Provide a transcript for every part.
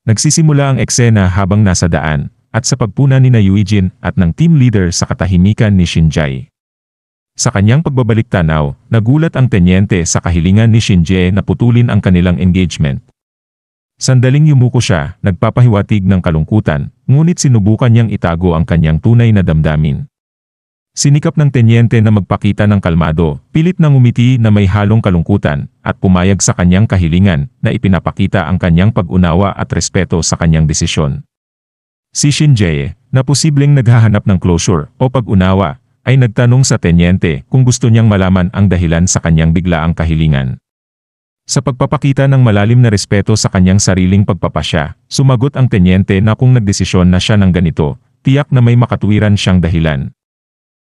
Nagsisimula ang eksena habang nasa daan, at sa pagpuna ni Eugene at ng team leader sa katahimikan ni Shinjae. Sa kanyang pagbabalik tanaw, nagulat ang tenyente sa kahilingan ni Shinjae na putulin ang kanilang engagement. Sandaling yumuko siya, nagpapahiwatig ng kalungkutan, ngunit sinubukan niyang itago ang kanyang tunay na damdamin. Sinikap ng tenyente na magpakita ng kalmado, pilit na ngumiti na may halong kalungkutan, at pumayag sa kanyang kahilingan na ipinapakita ang kanyang pag-unawa at respeto sa kanyang desisyon. Si Shinjae, na posibleng naghahanap ng closure o pag-unawa, ay nagtanong sa tenyente kung gusto niyang malaman ang dahilan sa kanyang biglaang kahilingan. Sa pagpapakita ng malalim na respeto sa kanyang sariling pagpapasya, sumagot ang tenyente na kung nagdesisyon na siya ng ganito, tiyak na may makatuwiran siyang dahilan.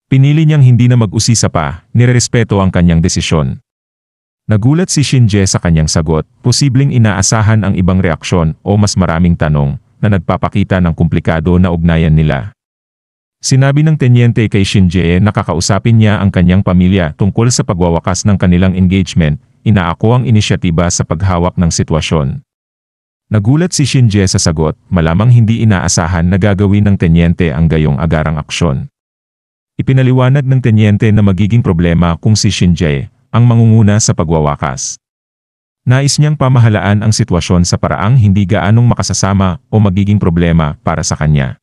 Pinili niyang hindi na mag-usisa pa, nirerespeto ang kanyang desisyon. Nagulat si Shinjae sa kanyang sagot, posibleng inaasahan ang ibang reaksyon o mas maraming tanong, na nagpapakita ng komplikado na ugnayan nila. Sinabi ng tenyente kay Shinjae na kakausapin niya ang kanyang pamilya tungkol sa pagwawakas ng kanilang engagement, inaako ang inisyatiba sa paghawak ng sitwasyon. Nagulat si Shinjae sa sagot, malamang hindi inaasahan na gagawin ng tenyente ang gayong agarang aksyon. Ipinaliwanag ng tenyente na magiging problema kung si Shinjae ang mangunguna sa pagwawakas. Nais niyang pamahalaan ang sitwasyon sa paraang hindi gaanong makasasama o magiging problema para sa kanya.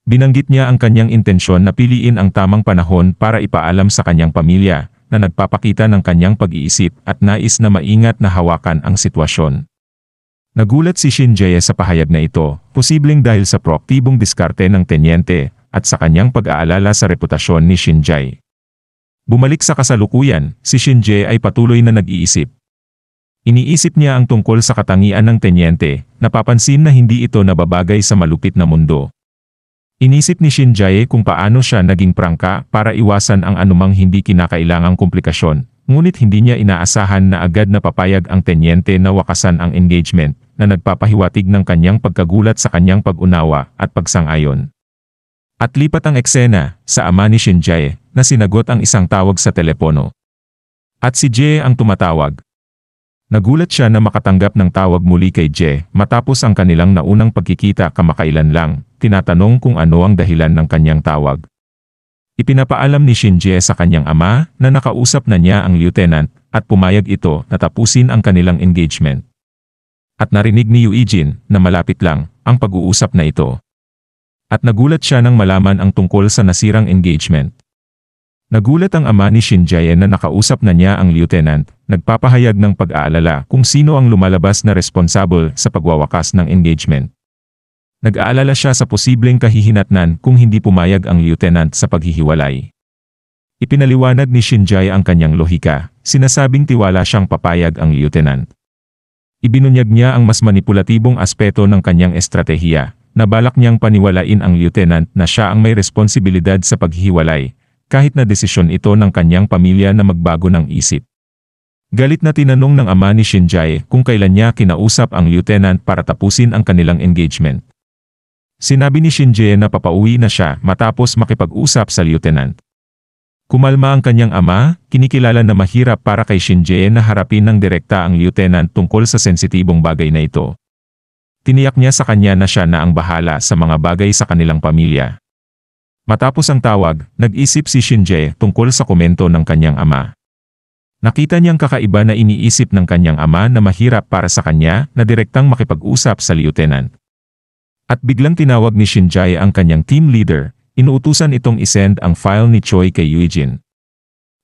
Binanggit niya ang kanyang intensyon na piliin ang tamang panahon para ipaalam sa kanyang pamilya na nagpapakita ng kanyang pag-iisip at nais na maingat na hawakan ang sitwasyon. Nagulat si Shinjae sa pahayag na ito, posibleng dahil sa proaktibong diskarte ng tenyente at sa kanyang pag-aalala sa reputasyon ni Shinjae. Bumalik sa kasalukuyan, si Shinjae ay patuloy na nag-iisip. Iniisip niya ang tungkol sa katangian ng tenyente, napapansin na hindi ito nababagay sa malupit na mundo. Inisip ni Shinjae kung paano siya naging prangka para iwasan ang anumang hindi kinakailangang komplikasyon, ngunit hindi niya inaasahan na agad na papayag ang tenyente na wakasan ang engagement, na nagpapahiwatig ng kanyang pagkagulat sa kanyang pag-unawa at pagsang-ayon. At lipat ang eksena sa ama ni Shinjae na sinagot ang isang tawag sa telepono. At si Jae ang tumatawag. Nagulat siya na makatanggap ng tawag muli kay Jae matapos ang kanilang naunang pagkikita kamakailan lang, tinatanong kung ano ang dahilan ng kanyang tawag. Ipinapaalam ni Shinjae sa kanyang ama na nakausap na niya ang lieutenant at pumayag ito na tapusin ang kanilang engagement. At narinig ni Eugene na malapit lang ang pag-uusap na ito. At nagulat siya nang malaman ang tungkol sa nasirang engagement. Nagulat ang ama ni Shinjae na nakausap na niya ang lieutenant, nagpapahayag ng pag-aalala kung sino ang lumalabas na responsable sa pagwawakas ng engagement. Nag-aalala siya sa posibleng kahihinatnan kung hindi pumayag ang lieutenant sa paghihiwalay. Ipinaliwanag ni Shinjae ang kanyang lohika, sinasabing tiwala siyang papayag ang lieutenant. Ibinunyag niya ang mas manipulatibong aspeto ng kanyang estratehiya, na balak niyang paniwalain ang lieutenant na siya ang may responsibilidad sa paghihiwalay, kahit na desisyon ito ng kanyang pamilya na magbago ng isip. Galit na tinanong ng ama ni Shinjae kung kailan niya kinausap ang lieutenant para tapusin ang kanilang engagement. Sinabi ni Shinjae na papauwi na siya matapos makipag-usap sa lieutenant. Kumalma ang kanyang ama, kinikilala na mahirap para kay Shinjae na harapin ng direkta ang lieutenant tungkol sa sensitibong bagay na ito. Tiniyak niya sa kanya na siya na ang bahala sa mga bagay sa kanilang pamilya. Matapos ang tawag, nag-isip si Shinjae tungkol sa komento ng kanyang ama. Nakita niyang kakaiba na iniisip ng kanyang ama na mahirap para sa kanya na direktang makipag-usap sa lieutenant. At biglang tinawag ni Shinjae ang kanyang team leader, inuutusan itong isend ang file ni Choi kay Eugene.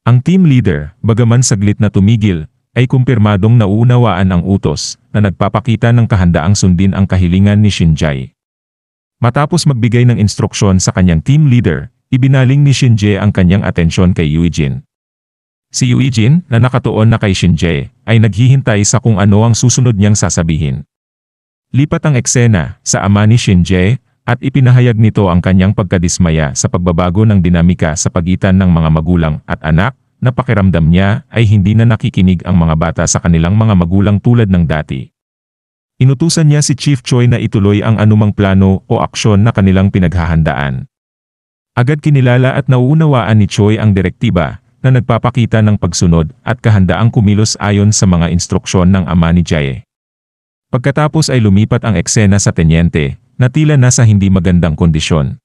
Ang team leader, bagaman saglit na tumigil, ay kumpirmadong nauunawaan ang utos na nagpapakita ng kahandaang sundin ang kahilingan ni Shinjae. Matapos magbigay ng instruksyon sa kanyang team leader, ibinaling ni Shinjae ang kanyang atensyon kay Eugene. Si Eugene, na nakatuon na kay Shinjae, ay naghihintay sa kung ano ang susunod niyang sasabihin. Lipat ang eksena sa ama ni Shinjae at ipinahayag nito ang kanyang pagkadismaya sa pagbabago ng dinamika sa pagitan ng mga magulang at anak, na pakiramdam niya ay hindi na nakikinig ang mga bata sa kanilang mga magulang tulad ng dati. Inutusan niya si Chief Choi na ituloy ang anumang plano o aksyon na kanilang pinaghahandaan. Agad kinilala at nauunawaan ni Choi ang direktiba na nagpapakita ng pagsunod at kahandaang kumilos ayon sa mga instruksyon ng ama ni Jae. Pagkatapos ay lumipat ang eksena sa tenyente, na tila nasa hindi magandang kondisyon.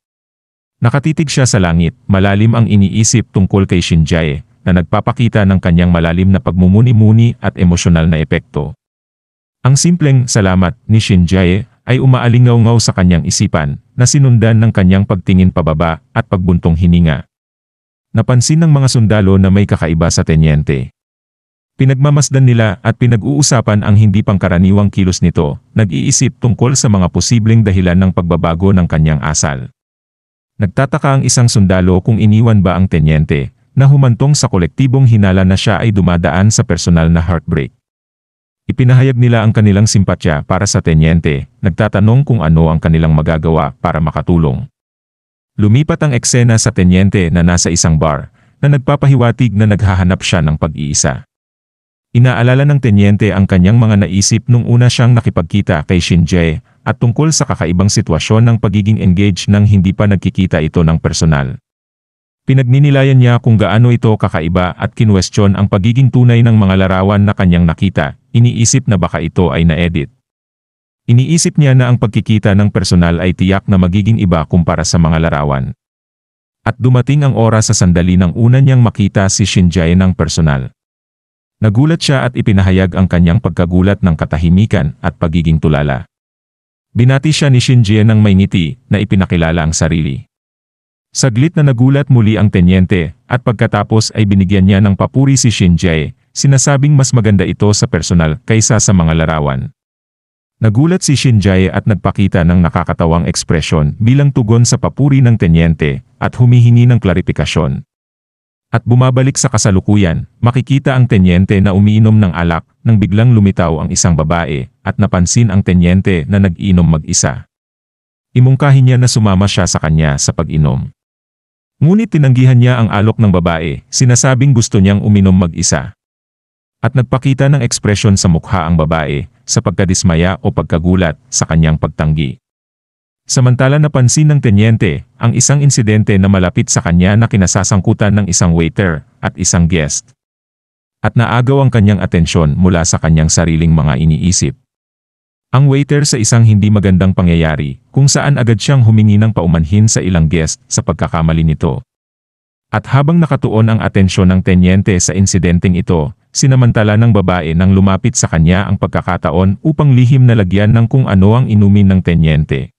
Nakatitig siya sa langit, malalim ang iniisip tungkol kay Shinjae, na nagpapakita ng kanyang malalim na pagmumuni-muni at emosyonal na epekto. Ang simpleng salamat ni Shinjae ay umaalingaw-ngaw sa kanyang isipan, na sinundan ng kanyang pagtingin pababa at pagbuntong hininga. Napansin ng mga sundalo na may kakaiba sa tenyente. Pinagmamasdan nila at pinag-uusapan ang hindi pangkaraniwang kilos nito, nag-iisip tungkol sa mga posibleng dahilan ng pagbabago ng kanyang asal. Nagtataka ang isang sundalo kung iniwan ba ang tenyente, na humantong sa kolektibong hinala na siya ay dumadaan sa personal na heartbreak. Ipinahayag nila ang kanilang simpatya para sa tenyente, nagtatanong kung ano ang kanilang magagawa para makatulong. Lumipat ang eksena sa tenyente na nasa isang bar, na nagpapahiwatig na naghahanap siya ng pag-iisa. Inaalala ng tenyente ang kanyang mga naisip nung una siyang nakipagkita kay Shinjae at tungkol sa kakaibang sitwasyon ng pagiging engaged nang hindi pa nagkikita ito ng personal. Pinagninilayan niya kung gaano ito kakaiba at kinwestiyon ang pagiging tunay ng mga larawan na kanyang nakita, iniisip na baka ito ay na-edit. Iniisip niya na ang pagkikita ng personal ay tiyak na magiging iba kumpara sa mga larawan. At dumating ang oras sa sandali ng una niyang makita si Shinjae ng personal. Nagulat siya at ipinahayag ang kanyang pagkagulat ng katahimikan at pagiging tulala. Binati siya ni Shinjae ng may ngiti na ipinakilala ang sarili. Saglit na nagulat muli ang tenyente at pagkatapos ay binigyan niya ng papuri si Shinjae, sinasabing mas maganda ito sa personal kaysa sa mga larawan. Nagulat si Shinjae at nagpakita ng nakakatawang ekspresyon bilang tugon sa papuri ng tenyente at humihingi ng klarifikasyon. At bumabalik sa kasalukuyan, makikita ang tenyente na umiinom ng alak nang biglang lumitaw ang isang babae at napansin ang tenyente na nag-inom mag-isa. Imungkahin niya na sumama siya sa kanya sa pag-inom. Ngunit tinanggihan niya ang alok ng babae, sinasabing gusto niyang uminom mag-isa. At nagpakita ng ekspresyon sa mukha ang babae, sa pagkadismaya o pagkagulat sa kanyang pagtanggi. Samantala napansin ng tenyente ang isang insidente na malapit sa kanya na kinasasangkutan ng isang waiter at isang guest. At naagaw ang kanyang atensyon mula sa kanyang sariling mga iniisip. Ang waiter sa isang hindi magandang pangyayari kung saan agad siyang humingi ng paumanhin sa ilang guest sa pagkakamali nito. At habang nakatuon ang atensyon ng tenyente sa insidenteng ito, sinamantala ng babae nang lumapit sa kanya ang pagkakataon upang lihim na lagyan ng kung ano ang inumin ng tenyente.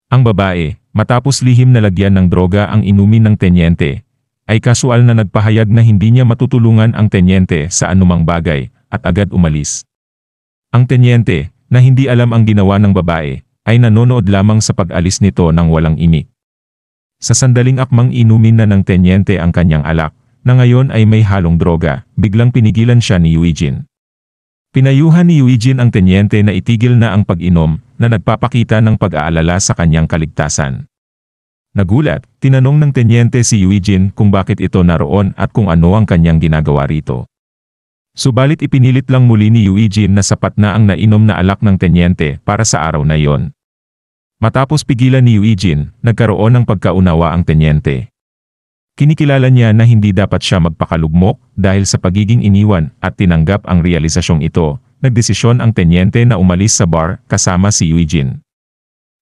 Ang babae, matapos lihim na lagyan ng droga ang inumin ng tenyente, ay kasual na nagpahayag na hindi niya matutulungan ang tenyente sa anumang bagay, at agad umalis. Ang tenyente, na hindi alam ang ginawa ng babae, ay nanonood lamang sa pag-alis nito ng walang imik. Sa sandaling akmang inumin na ng tenyente ang kanyang alak, na ngayon ay may halong droga, biglang pinigilan siya ni Eugene. Pinayuhan ni Eugene ang tenyente na itigil na ang pag-inom, na nagpapakita ng pag-aalala sa kanyang kaligtasan. Nagulat, tinanong ng tenyente si Eugene kung bakit ito naroon at kung ano ang kanyang ginagawa rito. Subalit ipinilit lang muli ni Eugene na sapat na ang nainom na alak ng tenyente para sa araw na iyon. Matapos pigilan ni Eugene, nagkaroon ng pagkaunawa ang tenyente. Kinikilala niya na hindi dapat siya magpakalugmok dahil sa pagiging iniwan at tinanggap ang realisasyong ito, nagdesisyon ang tenyente na umalis sa bar kasama si Eugene.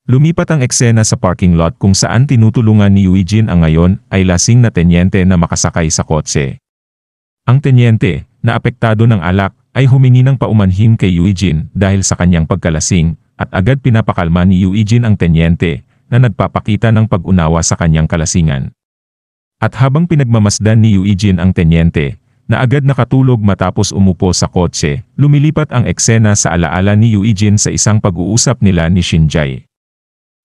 Lumipat ang eksena sa parking lot kung saan tinutulungan ni Eugene ang ngayon ay lasing na tenyente na makasakay sa kotse. Ang tenyente, na apektado ng alak, ay humingi ng paumanhin kay Eugene dahil sa kanyang pagkalasing at agad pinapakalma ni Eugene ang tenyente na nagpapakita ng pag-unawa sa kanyang kalasingan. At habang pinagmamasdan ni Eugene ang tenyente, na agad nakatulog matapos umupo sa kotse, lumilipat ang eksena sa alaala ni Eugene sa isang pag-uusap nila ni Shinjae.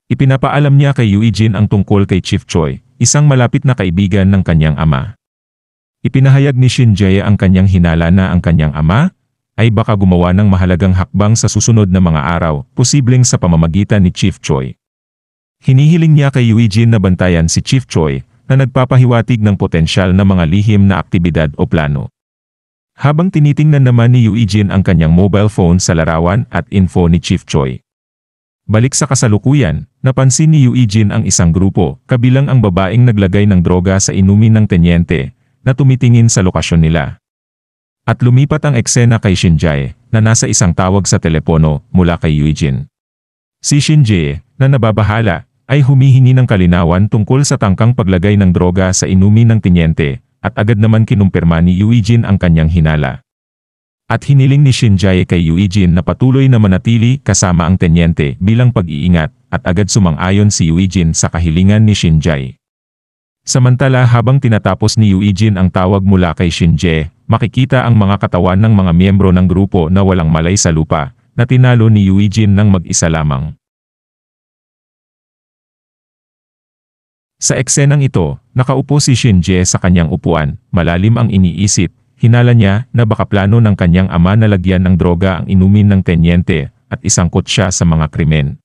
Ipinapaalam niya kay Eugene ang tungkol kay Chief Choi, isang malapit na kaibigan ng kanyang ama. Ipinahayag ni Shinjae ang kanyang hinala na ang kanyang ama ay baka gumawa ng mahalagang hakbang sa susunod na mga araw, posibleng sa pamamagitan ni Chief Choi. Hinihiling niya kay Eugene na bantayan si Chief Choi, na nagpapahiwatig ng potensyal na mga lihim na aktibidad o plano. Habang tinitingnan naman ni Eugene ang kanyang mobile phone sa larawan at info ni Chief Choi. Balik sa kasalukuyan, napansin ni Eugene ang isang grupo, kabilang ang babaeng naglagay ng droga sa inumin ng tenyente, na tumitingin sa lokasyon nila. At lumipat ang eksena kay Shinjae, na nasa isang tawag sa telepono mula kay Eugene. Si Shin-jae, na nababahala, ay humihingi ng kalinawan tungkol sa tangkang paglagay ng droga sa inumin ng tenyente, at agad naman kinumpirma ni Eugene ang kanyang hinala. At hiniling ni Shin-jae kay Eugene na patuloy na manatili kasama ang tenyente bilang pag-iingat, at agad sumang-ayon si Eugene sa kahilingan ni Shin-jae. Samantala habang tinatapos ni Eugene ang tawag mula kay Shin-jae, makikita ang mga katawan ng mga miyembro ng grupo na walang malay sa lupa, na tinalo ni Eugene ng mag-isa lamang. Sa eksenang ito, nakaupo si Shin-jae sa kanyang upuan, malalim ang iniisip, hinala niya na baka plano ng kanyang ama na lagyan ng droga ang inumin ng tenyente, at isangkot siya sa mga krimen.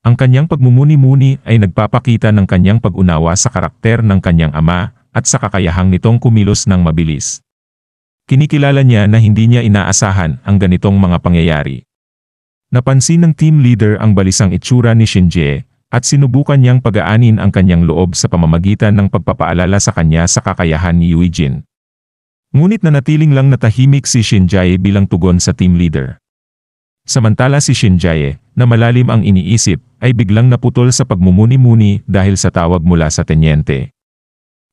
Ang kanyang pagmumuni-muni ay nagpapakita ng kanyang pag-unawa sa karakter ng kanyang ama, at sa kakayahang nitong kumilos ng mabilis. Kinikilala niya na hindi niya inaasahan ang ganitong mga pangyayari. Napansin ng team leader ang balisang itsura ni Shin-jae, at sinubukan niyang pagaanin ang kanyang loob sa pamamagitan ng pagpapaalala sa kanya sa kakayahan ni Eugene. Ngunit nanatiling lang natahimik si Shin-jae bilang tugon sa team leader. Samantala si Shin-jae, na malalim ang iniisip, ay biglang naputol sa pagmumuni-muni dahil sa tawag mula sa tenyente.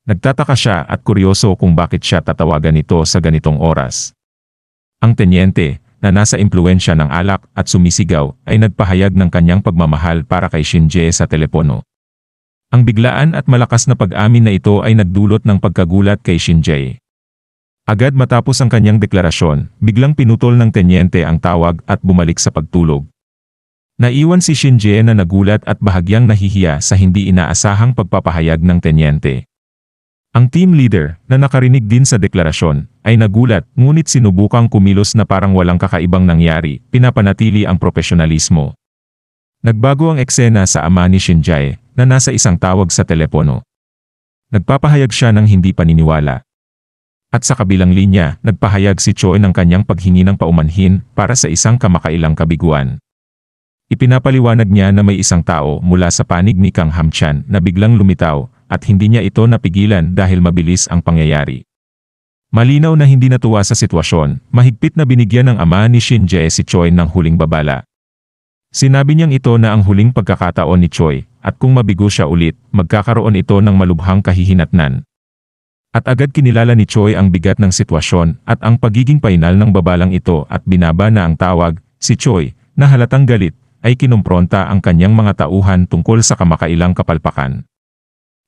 Nagtataka siya at kuryoso kung bakit siya tatawagan ito sa ganitong oras. Ang tenyente, na nasa impluwensya ng alak at sumisigaw, ay nagpahayag ng kanyang pagmamahal para kay Shin-jae sa telepono. Ang biglaan at malakas na pag-amin na ito ay nagdulot ng pagkagulat kay Shin-jae. Agad matapos ang kanyang deklarasyon, biglang pinutol ng tenyente ang tawag at bumalik sa pagtulog. Naiwan si Shin-jae na nagulat at bahagyang nahihiya sa hindi inaasahang pagpapahayag ng tenyente. Ang team leader, na nakarinig din sa deklarasyon, ay nagulat ngunit sinubukang kumilos na parang walang kakaibang nangyari, pinapanatili ang profesionalismo. Nagbago ang eksena sa ama ni Shin-jae, na nasa isang tawag sa telepono. Nagpapahayag siya ng hindi paniniwala. At sa kabilang linya, nagpahayag si Choi ng kanyang paghingi ng paumanhin para sa isang kamakailang kabiguan. Ipinapaliwanag niya na may isang tao mula sa panig ni Kang Hamchan na biglang lumitaw, at hindi niya ito napigilan dahil mabilis ang pangyayari. Malinaw na hindi natuwa sa sitwasyon, mahigpit na binigyan ng ama ni Shin-jae si Choi ng huling babala. Sinabi niyang ito na ang huling pagkakataon ni Choi, at kung mabigo siya ulit, magkakaroon ito ng malubhang kahihinatnan. At agad kinilala ni Choi ang bigat ng sitwasyon at ang pagiging painal ng babalang ito, at binaba na ang tawag. Si Choi, na halatang galit, ay kinumpronta ang kanyang mga tauhan tungkol sa kamakailang kapalpakan.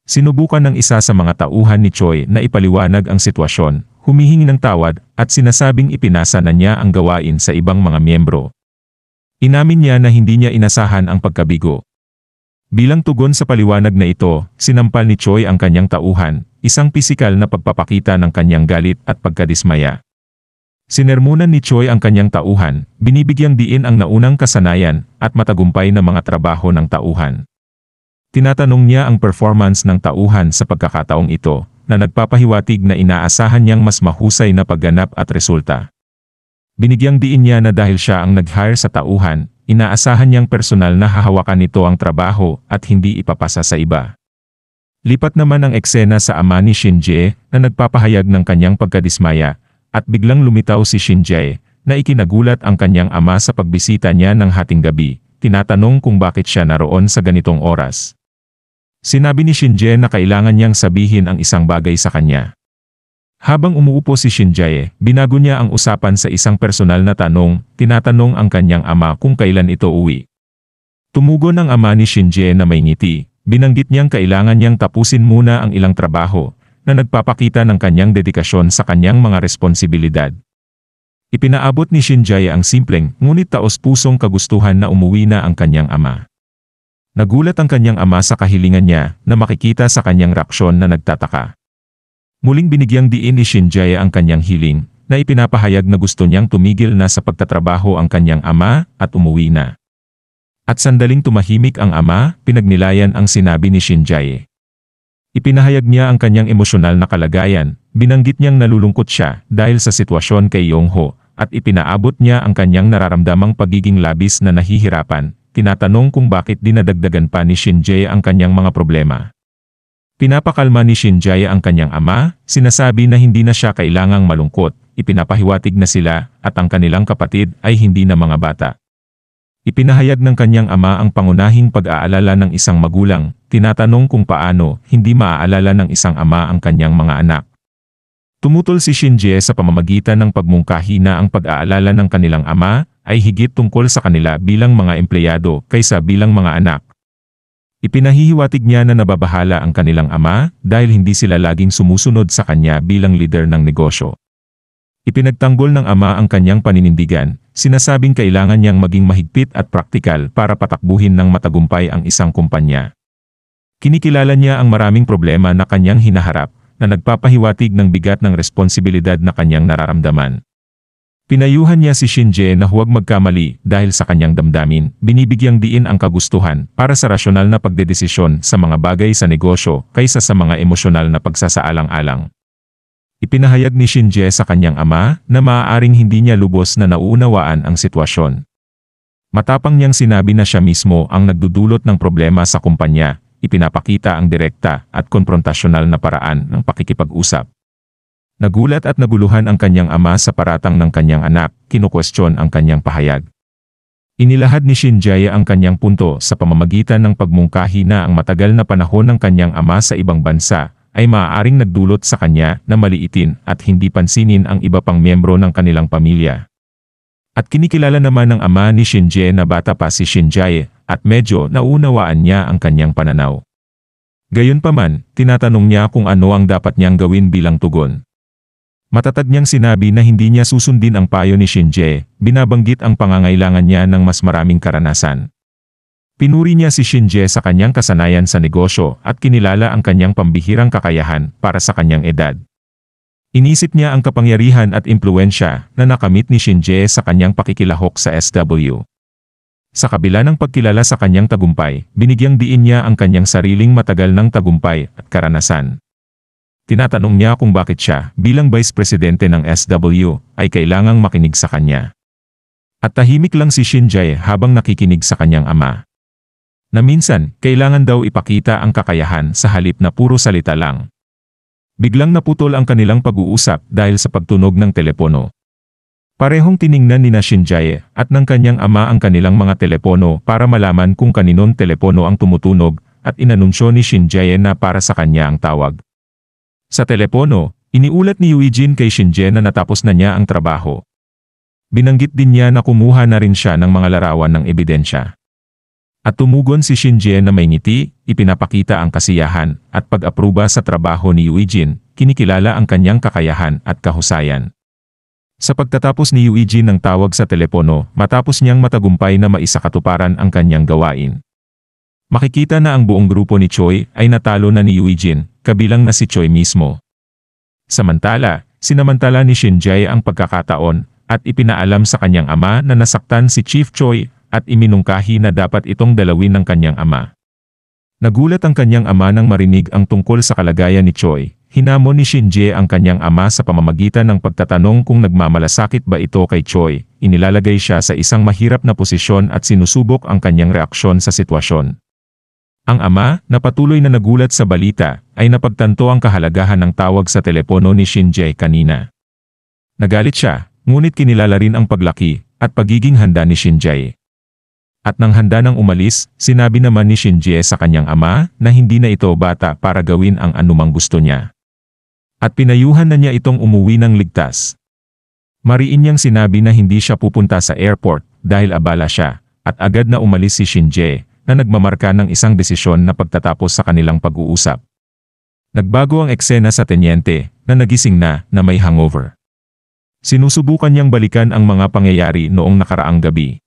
Sinubukan ng isa sa mga tauhan ni Choi na ipaliwanag ang sitwasyon, humihingi ng tawad, at sinasabing ipinasa na niya ang gawain sa ibang mga miyembro. Inamin niya na hindi niya inasahan ang pagkabigo. Bilang tugon sa paliwanag na ito, sinampal ni Choi ang kanyang tauhan, isang pisikal na pagpapakita ng kanyang galit at pagkadismaya. Sinermunan ni Choi ang kanyang tauhan, binibigyang diin ang naunang kasanayan at matagumpay na mga trabaho ng tauhan. Tinatanong niya ang performance ng tauhan sa pagkakataong ito, na nagpapahiwatig na inaasahan niyang mas mahusay na pagganap at resulta. Binigyang diin niya na dahil siya ang nag-hire sa tauhan, inaasahan niyang personal na hahawakan nito ang trabaho at hindi ipapasa sa iba. Lipat naman ang eksena sa ama ni Shin-jae na nagpapahayag ng kanyang pagkadismaya, at biglang lumitaw si Shin-jae na ikinagulat ang kanyang ama sa pagbisita niya ng hating gabi, tinatanong kung bakit siya naroon sa ganitong oras. Sinabi ni Shin-jae na kailangan niyang sabihin ang isang bagay sa kanya. Habang umuupo si Shin-jae, binago niya ang usapan sa isang personal na tanong, tinatanong ang kanyang ama kung kailan ito uwi. Tumugon ang ama ni Shin-jae na may ngiti, binanggit niyang kailangan niyang tapusin muna ang ilang trabaho, na nagpapakita ng kanyang dedikasyon sa kanyang mga responsibilidad. Ipinaabot ni Shin-jae ang simpleng, ngunit taos-pusong kagustuhan na umuwi na ang kanyang ama. Nagulat ang kanyang ama sa kahilingan niya na makikita sa kanyang reaksyon na nagtataka. Muling binigyang diin ni Shin-jae ang kanyang hiling, na ipinapahayag na gusto niyang tumigil na sa pagtatrabaho ang kanyang ama at umuwi na. At sandaling tumahimik ang ama, pinagnilayan ang sinabi ni Shin-jae. Ipinahayag niya ang kanyang emosyonal na kalagayan, binanggit niyang nalulungkot siya dahil sa sitwasyon kay Yong-ho, at ipinaabot niya ang kanyang nararamdamang pagiging labis na nahihirapan, tinatanong kung bakit dinadagdagan pa ni Shin-jae ang kanyang mga problema. Pinapakalma ni Shin-jae ang kanyang ama, sinasabi na hindi na siya kailangang malungkot, ipinapahiwatig na sila at ang kanilang kapatid ay hindi na mga bata. Ipinahayag ng kanyang ama ang pangunahing pag-aalala ng isang magulang, tinatanong kung paano hindi maaalala ng isang ama ang kanyang mga anak. Tumutol si Shin-jae sa pamamagitan ng pagmungkahi na ang pag-aalala ng kanilang ama ay higit tungkol sa kanila bilang mga empleyado kaysa bilang mga anak. Ipinahihiwatig niya na nababahala ang kanilang ama dahil hindi sila laging sumusunod sa kanya bilang leader ng negosyo. Ipinagtanggol ng ama ang kanyang paninindigan, sinasabing kailangan niyang maging mahigpit at praktikal para patakbuhin ng matagumpay ang isang kumpanya. Kinikilala niya ang maraming problema na kanyang hinaharap, na nagpapahiwatig ng bigat ng responsibilidad na kanyang nararamdaman. Pinayuhan niya si Shin-jae na huwag magkamali dahil sa kanyang damdamin, binibigyang diin ang kagustuhan para sa rasyonal na pagdedesisyon sa mga bagay sa negosyo kaysa sa mga emosyonal na pagsasaalang-alang. Ipinahayag ni Shin-jae sa kanyang ama na maaaring hindi niya lubos na nauunawaan ang sitwasyon. Matapang niyang sinabi na siya mismo ang nagdudulot ng problema sa kumpanya. Ipinapakita ang direkta at konfrontasyonal na paraan ng pakikipag-usap. Nagulat at naguluhan ang kanyang ama sa paratang ng kanyang anak, kinukwestiyon ang kanyang pahayag. Inilahad ni Shin-jae ang kanyang punto sa pamamagitan ng pagmungkahi na ang matagal na panahon ng kanyang ama sa ibang bansa ay maaaring nagdulot sa kanya na maliitin at hindi pansinin ang iba pang miyembro ng kanilang pamilya. At kinikilala naman ng ama ni Shin-jae na bata pa si Shin-jae at medyo naunawaan niya ang kanyang pananaw. Gayunpaman, tinatanong niya kung ano ang dapat niyang gawin bilang tugon. Matatag niyang sinabi na hindi niya susundin ang payo ni Shin-jae, binabanggit ang pangangailangan niya ng mas maraming karanasan. Pinuri niya si Shin-jae sa kanyang kasanayan sa negosyo at kinilala ang kanyang pambihirang kakayahan para sa kanyang edad. Inisip niya ang kapangyarihan at impluwensya na nakamit ni Shin-jae sa kanyang pakikilahok sa SW. Sa kabila ng pagkilala sa kanyang tagumpay, binigyang diin niya ang kanyang sariling matagal ng tagumpay at karanasan. Tinatanong niya kung bakit siya, bilang Vice Presidente ng SW, ay kailangang makinig sa kanya. At tahimik lang si Shin-jae habang nakikinig sa kanyang ama. Na minsan, kailangan daw ipakita ang kakayahan sa halip na puro salita lang. Biglang naputol ang kanilang pag-uusap dahil sa pagtunog ng telepono. Parehong tiningnan ni Shin-jae at ng kanyang ama ang kanilang mga telepono para malaman kung kaninong telepono ang tumutunog at inanunsyo ni Shin-jae na para sa kanya ang tawag. Sa telepono, iniulat ni Eugene kay Shin-jae na natapos na niya ang trabaho. Binanggit din niya na kumuha na rin siya ng mga larawan ng ebidensya. At tumugon si Shin-jae na may ngiti, ipinapakita ang kasiyahan at pag-apruba sa trabaho ni Eugene, kinikilala ang kanyang kakayahan at kahusayan. Sa pagtatapos ni Eugene ng tawag sa telepono, matapos niyang matagumpay na maisakatuparan ang kanyang gawain. Makikita na ang buong grupo ni Choi ay natalo na ni Eugene, kabilang na si Choi mismo. Samantala, sinamantala ni Shin-jae ang pagkakataon at ipinaalam sa kanyang ama na nasaktan si Chief Choi at iminungkahi na dapat itong dalawin ng kanyang ama. Nagulat ang kanyang ama nang marinig ang tungkol sa kalagayan ni Choi. Hinamon ni Shin-jae ang kanyang ama sa pamamagitan ng pagtatanong kung nagmamalasakit ba ito kay Choi. Inilalagay siya sa isang mahirap na posisyon at sinusubok ang kanyang reaksyon sa sitwasyon. Ang ama, na patuloy na nagulat sa balita, ay napagtanto ang kahalagahan ng tawag sa telepono ni Shin-jae kanina. Nagalit siya, ngunit kinilala rin ang paglaki at pagiging handa ni Shin-jae. At nang handa nang umalis, sinabi naman ni Shin-jae sa kanyang ama na hindi na ito bata para gawin ang anumang gusto niya. At pinayuhan na niya itong umuwi ng ligtas. Mariin niyang sinabi na hindi siya pupunta sa airport dahil abala siya, at agad na umalis si Shin-jae na nagmamarka ng isang desisyon na pagtatapos sa kanilang pag-uusap. Nagbago ang eksena sa tenyente na nagising na may hangover. Sinusubukan niyang balikan ang mga pangyayari noong nakaraang gabi.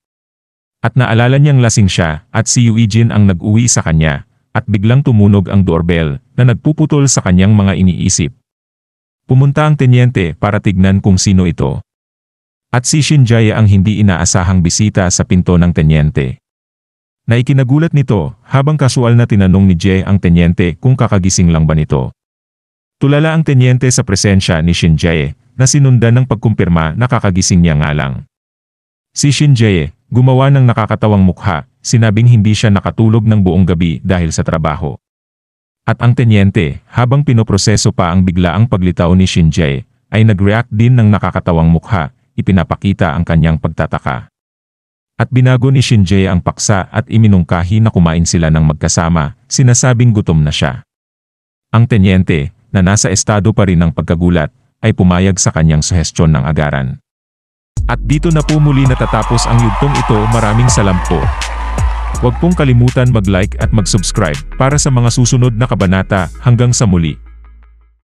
At naalala niyang lasing siya at si Eugene ang nag-uwi sa kanya at biglang tumunog ang doorbell na nagpuputol sa kanyang mga iniisip. Pumunta ang tenyente para tignan kung sino ito. At si Shin-jae ang hindi inaasahang bisita sa pinto ng tenyente. Naikinagulat nito habang kasual na tinanong ni Jae ang tenyente kung kakagising lang ba nito. Tulala ang tenyente sa presensya ni Shin-jae na sinundan ng pagkumpirma na kakagising niya nga lang. Si Shin-jae, gumawa ng nakakatawang mukha, sinabing hindi siya nakatulog ng buong gabi dahil sa trabaho. At ang tenyente, habang pinoproseso pa ang biglaang paglitaw ni Shin-jae, ay nag-react din ng nakakatawang mukha, ipinapakita ang kanyang pagtataka. At binago ni Shinjae ang paksa at iminungkahi na kumain sila ng magkasama, sinasabing gutom na siya. Ang tenyente, na nasa estado pa rin ng pagkagulat, ay pumayag sa kanyang suhestyon ng agaran. At dito na po muli natatapos ang yugtong ito. Maraming salamat po. Huwag pong kalimutan mag-like at mag-subscribe para sa mga susunod na kabanata. Hanggang sa muli.